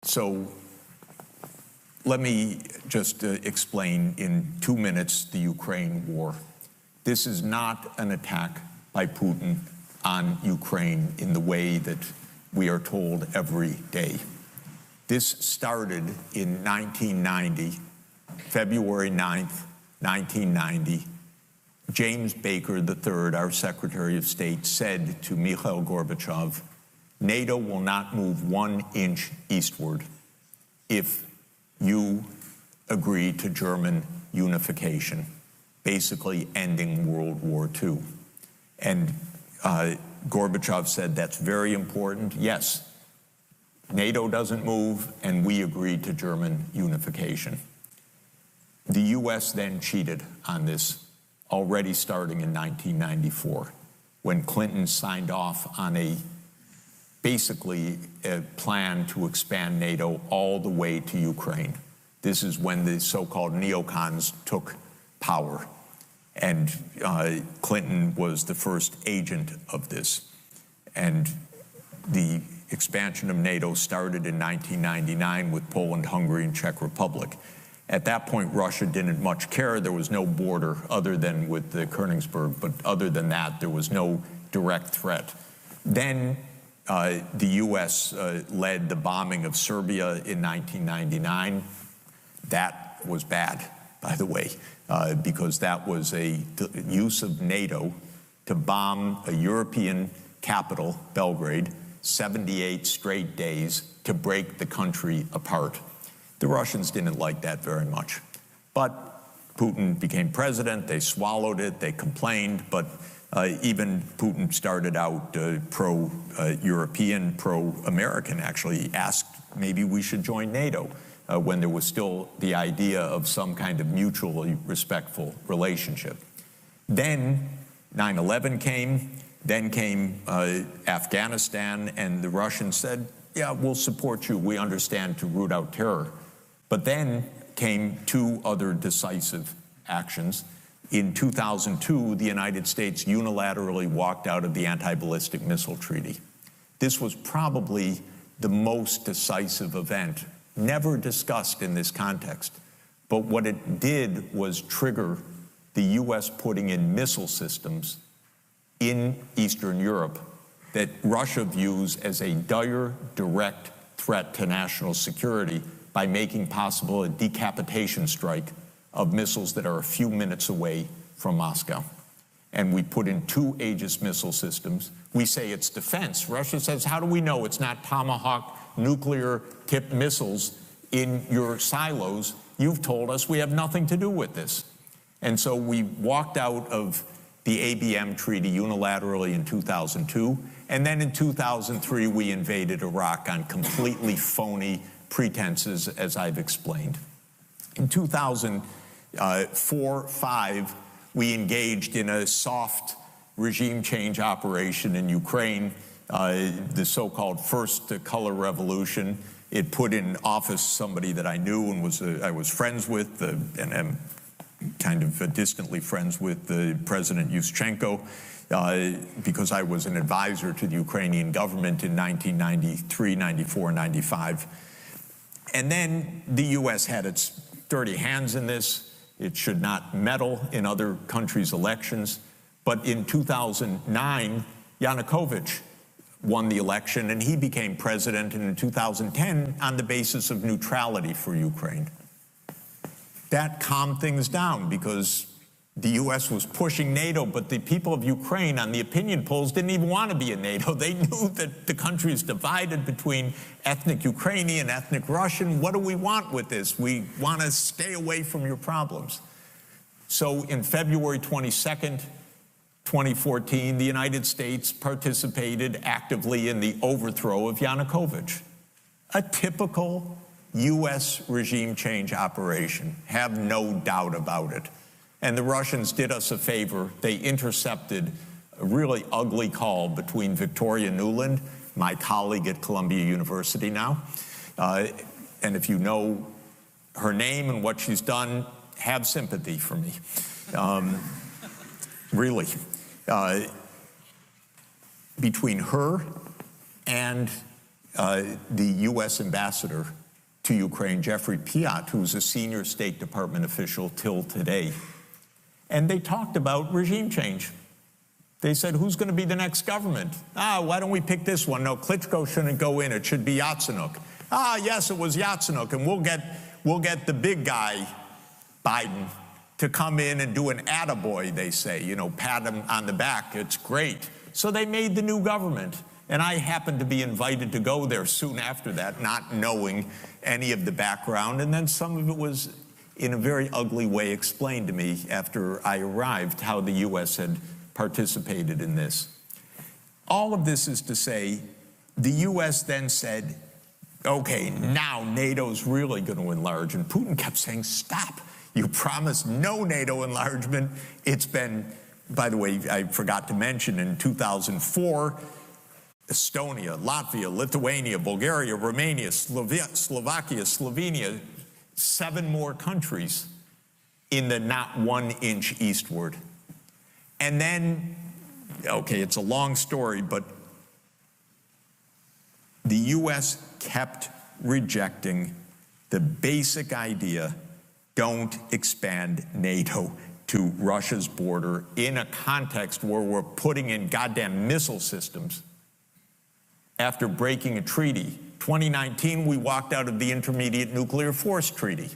So let me just explain in 2 minutes the Ukraine war. This is not an attack by Putin on Ukraine in the way that we are told every day. This started in 1990, February 9th, 1990. James Baker III, our Secretary of State, said to Mikhail Gorbachev, NATO will not move 1 inch eastward if you agree to German unification, basically ending World War II. And Gorbachev said, that's very important. Yes, NATO doesn't move, and we agreed to German unification. The U.S. then cheated on this, already starting in 1994, when Clinton signed off on basically a plan to expand NATO all the way to Ukraine. This is when the so-called neocons took power, and Clinton was the first agent of this. And the expansion of NATO started in 1999 with Poland, Hungary, and Czech Republic. At that point, Russia didn't much care. There was no border other than with the Königsberg, but other than that, there was no direct threat. Then the U.S. led the bombing of Serbia in 1999. That was bad, by the way, because that was a use of NATO to bomb a European capital, Belgrade, 78 straight days to break the country apart. The Russians didn't like that very much. But Putin became president, they swallowed it, they complained, but even Putin started out pro-European, pro-American, actually asked maybe we should join NATO when there was still the idea of some kind of mutually respectful relationship. Then 9/11 came, then came Afghanistan, and the Russians said, yeah, we'll support you, we understand, to root out terror. But then came 2 other decisive actions. In 2002, the United States unilaterally walked out of the anti-ballistic missile treaty. This was probably the most decisive event, never discussed in this context. But what it did was trigger the U.S. putting in missile systems in Eastern Europe that Russia views as a dire, direct threat to national security by making possible a decapitation strike of missiles that are a few minutes away from Moscow. And we put in 2 Aegis missile systems. We say it's defense. Russia says, how do we know it's not Tomahawk nuclear-tipped missiles in your silos? You've told us we have nothing to do with this. And so we walked out of the ABM treaty unilaterally in 2002, and then in 2003 we invaded Iraq on completely phony pretenses, as I've explained. In 2004-05, we engaged in a soft regime change operation in Ukraine, the so-called First Color Revolution. It put in office somebody that I knew and I was friends with, and am kind of distantly friends with President Yushchenko, because I was an advisor to the Ukrainian government in 1993, 94, 95. And then the U.S. had its dirty hands in this. It should not meddle in other countries' elections. But in 2009, Yanukovych won the election, and he became president, and in 2010, on the basis of neutrality for Ukraine. That calmed things down because the U.S. was pushing NATO, but the people of Ukraine on the opinion polls didn't even want to be in NATO. They knew that the country is divided between ethnic Ukrainian, ethnic Russian. What do we want with this? We want to stay away from your problems. So in February 22nd, 2014, the United States participated actively in the overthrow of Yanukovych. A typical U.S. regime change operation, have no doubt about it. And the Russians did us a favor. They intercepted a really ugly call between Victoria Nuland, my colleague at Columbia University now, and if you know her name and what she's done, have sympathy for me. Really. Between her and the U.S. ambassador to Ukraine, Jeffrey Sachs, who's a senior State Department official till today. And they talked about regime change. They said, who's going to be the next government? Why don't we pick this one? No, Klitschko shouldn't go in. It should be Yatsenyuk. Yes, it was Yatsenyuk, and we'll get the big guy, Biden, to come in and do an attaboy, they say, pat him on the back. It's great. So they made the new government. And I happened to be invited to go there soon after that, not knowing any of the background. And then some of it was, in a very ugly way, explained to me after I arrived, how the U.S. had participated in this. All of this is to say, the U.S. then said, okay, now NATO's really going to enlarge. And Putin kept saying, stop. You promised no NATO enlargement. It's been, by the way, I forgot to mention, in 2004, Estonia, Latvia, Lithuania, Bulgaria, Romania, Slovakia, Slovenia, 7 more countries in the not 1 inch eastward. And then, okay, it's a long story, but the U.S. kept rejecting the basic idea, don't expand NATO to Russia's border in a context where we're putting in goddamn missile systems after breaking a treaty. 2019, we walked out of the Intermediate Nuclear Force Treaty.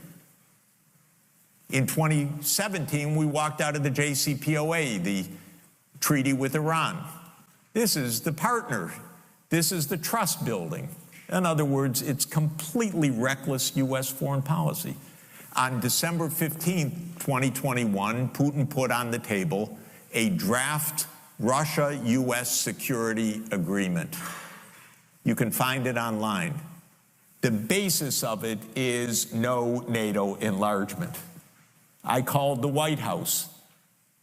In 2017, we walked out of the JCPOA, the treaty with Iran. This is the partner. This is the trust building. In other words, it's completely reckless U.S. foreign policy. On December 15, 2021, Putin put on the table a draft Russia-U.S. security agreement. You can find it online. The basis of it is no NATO enlargement. I called the White House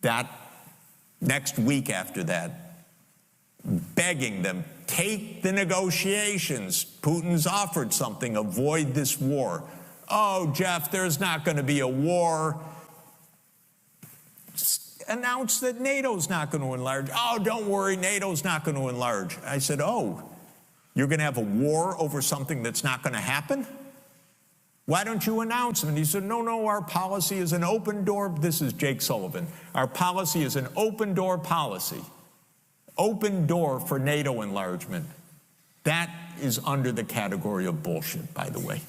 that next week after that, begging them, take the negotiations. Putin's offered something, avoid this war. Oh, Jeff, there's not going to be a war. Announce that NATO's not going to enlarge. Oh, don't worry, NATO's not going to enlarge. I said, oh, you're going to have a war over something that's not going to happen? Why don't you announce it? And he said, no, our policy is an open door. This is Jake Sullivan. Our policy is an open door policy. Open door for NATO enlargement. That is under the category of bullshit, by the way.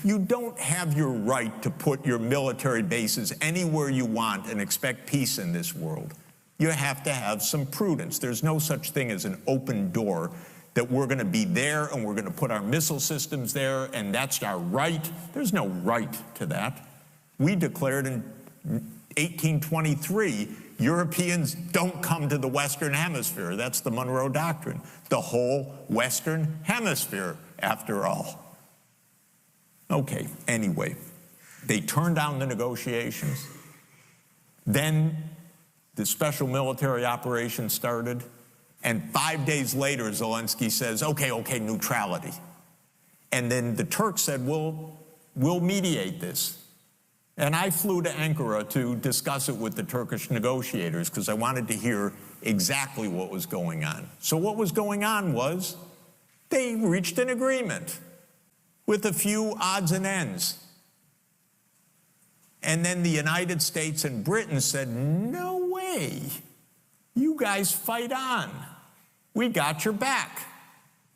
You don't have your right to put your military bases anywhere you want and expect peace in this world. You have to have some prudence. There's no such thing as an open door that we're going to be there and we're going to put our missile systems there and that's our right. There's no right to that. We declared in 1823, Europeans don't come to the Western Hemisphere. That's the Monroe Doctrine. The whole Western Hemisphere, after all. Okay, anyway, they turned down the negotiations. Then the special military operation started. And 5 days later, Zelensky says, okay, neutrality. And then the Turks said, we'll mediate this. And I flew to Ankara to discuss it with the Turkish negotiators because I wanted to hear exactly what was going on. So what was going on was they reached an agreement with a few odds and ends. And then the United States and Britain said, no way. You guys fight on. We got your back.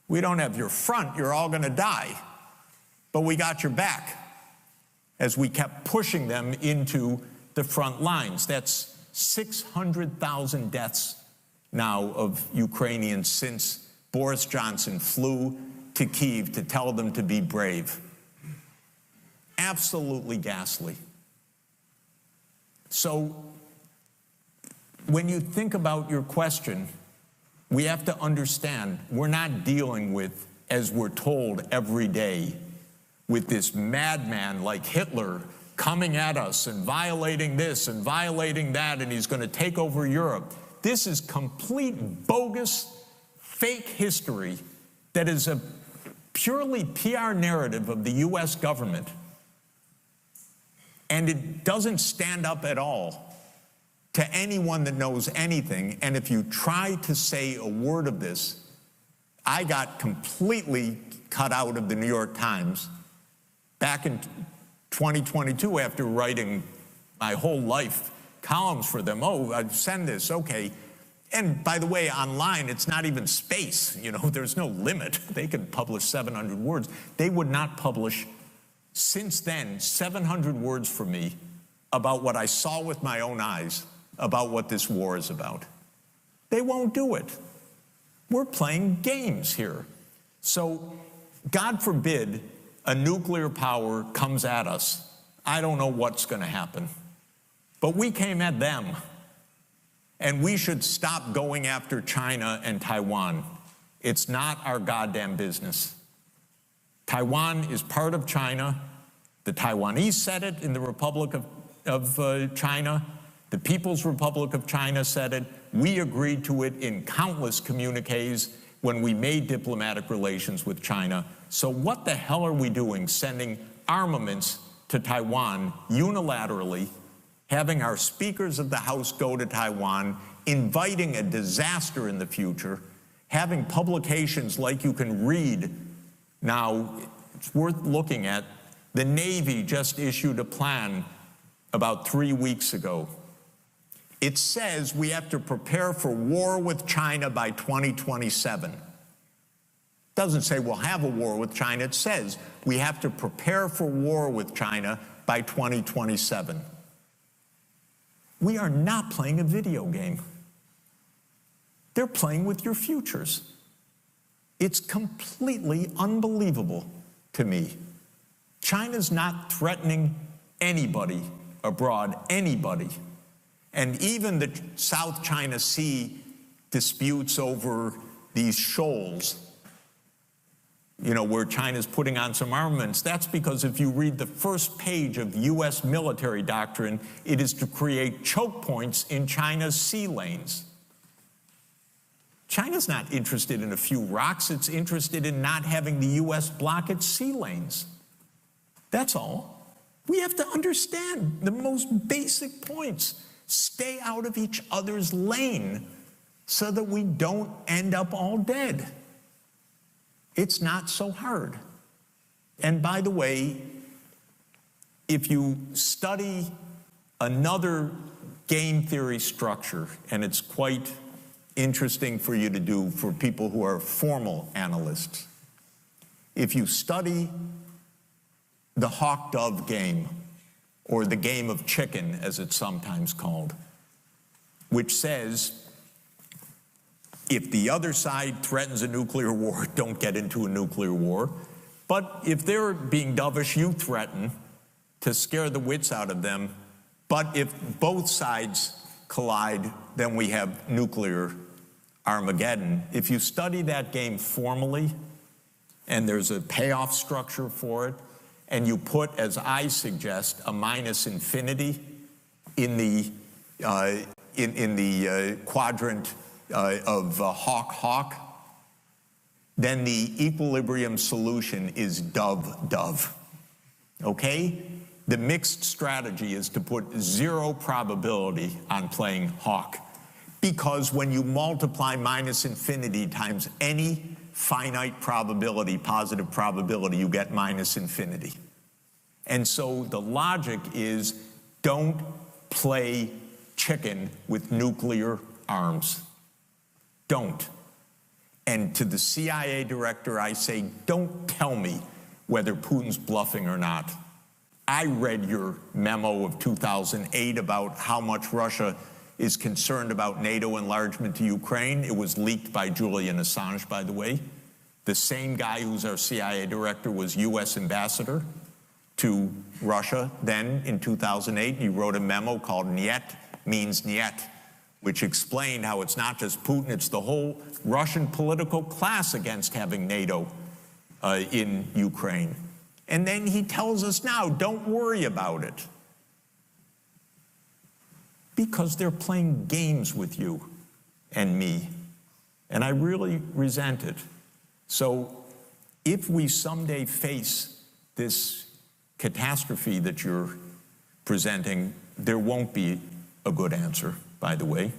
We don't have your front. You're all going to die. But we got your back as we kept pushing them into the front lines. That's 600,000 deaths now of Ukrainians since Boris Johnson flew to Kyiv to tell them to be brave. Absolutely ghastly. So when you think about your question, we have to understand we're not dealing with, as we're told every day, with this madman like Hitler coming at us and violating this and violating that, and he's going to take over Europe. This is complete bogus, fake history that is a purely PR narrative of the U.S. government. And it doesn't stand up at all to anyone that knows anything. And if you try to say a word of this, I got completely cut out of the New York Times back in 2022 after writing my whole life columns for them. Oh, I'd send this, okay. And by the way, online, it's not even space. You know, there's no limit. They could publish 700 words. They would not publish, since then, 700 words for me about what I saw with my own eyes about what this war is about. They won't do it. We're playing games here. So, God forbid a nuclear power comes at us. I don't know what's going to happen. But we came at them. And we should stop going after China and Taiwan. It's not our goddamn business. Taiwan is part of China. The Taiwanese said it in the Republic of China. The People's Republic of China said it. We agreed to it in countless communiques when we made diplomatic relations with China. So what the hell are we doing sending armaments to Taiwan unilaterally, having our speakers of the House go to Taiwan, inviting a disaster in the future, having publications like you can read now, it's worth looking at. The Navy just issued a plan about 3 weeks ago. It says we have to prepare for war with China by 2027. It doesn't say we'll have a war with China. It says we have to prepare for war with China by 2027. We are not playing a video game. They're playing with your futures. It's completely unbelievable to me. China's not threatening anybody abroad, anybody. And even the South China Sea disputes over these shoals, you know, where China's putting on some armaments, that's because if you read the first page of U.S. military doctrine, it is to create choke points in China's sea lanes. China's not interested in a few rocks. It's interested in not having the U.S. block its sea lanes. That's all. We have to understand the most basic points. Stay out of each other's lane so that we don't end up all dead. It's not so hard. And by the way, if you study another game theory structure, and it's quite interesting for you to do for people who are formal analysts, if you study the hawk-dove game, or the game of chicken, as it's sometimes called, which says, if the other side threatens a nuclear war, don't get into a nuclear war. But if they're being dovish, you threaten to scare the wits out of them. But if both sides collide, then we have nuclear Armageddon. If you study that game formally, and there's a payoff structure for it, and you put, as I suggest, a minus infinity in the quadrant of hawk-hawk, then the equilibrium solution is dove-dove, okay? The mixed strategy is to put 0 probability on playing hawk, because when you multiply minus infinity times any finite probability, positive probability, you get minus infinity. And so the logic is, don't play chicken with nuclear arms. Don't. And to the CIA director, I say, don't tell me whether Putin's bluffing or not. I read your memo of 2008 about how much Russia is concerned about NATO enlargement to Ukraine. It was leaked by Julian Assange, by the way. The same guy who's our CIA director was U.S. ambassador to Russia then in 2008. He wrote a memo called Niet Means Niet, which explained how it's not just Putin, it's the whole Russian political class against having NATO in Ukraine. And then he tells us now, don't worry about it. Because they're playing games with you and me. And I really resent it. So if we someday face this catastrophe that you're presenting, there won't be a good answer, by the way.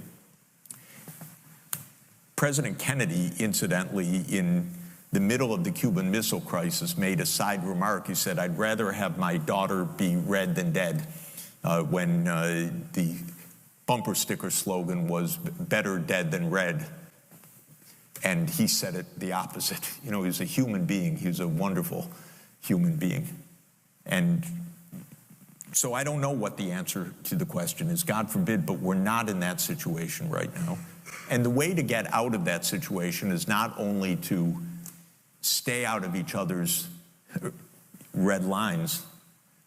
President Kennedy, incidentally, in the middle of the Cuban Missile Crisis, made a side remark. He said, "I'd rather have my daughter be red than dead," when the bumper sticker slogan was "better dead than red." And he said it the opposite. You know, he's a human being. He's a wonderful human being. And so I don't know what the answer to the question is, God forbid, but we're not in that situation right now. And the way to get out of that situation is not only to stay out of each other's red lines,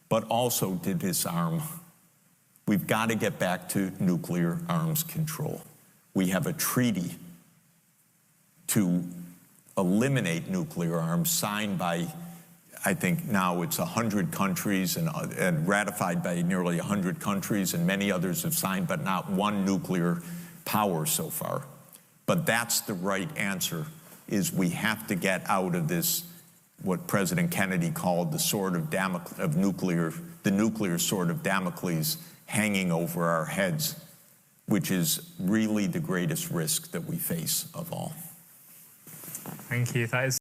but also to disarm. We've got to get back to nuclear arms control. We have a treaty to eliminate nuclear arms signed by, I think now it's 100 countries and ratified by nearly 100 countries, and many others have signed, but not one nuclear power so far. But that's the right answer, is we have to get out of this, what President Kennedy called the sword of Damocles, the nuclear sword of Damocles hanging over our heads, which is really the greatest risk that we face of all. Thank you. That is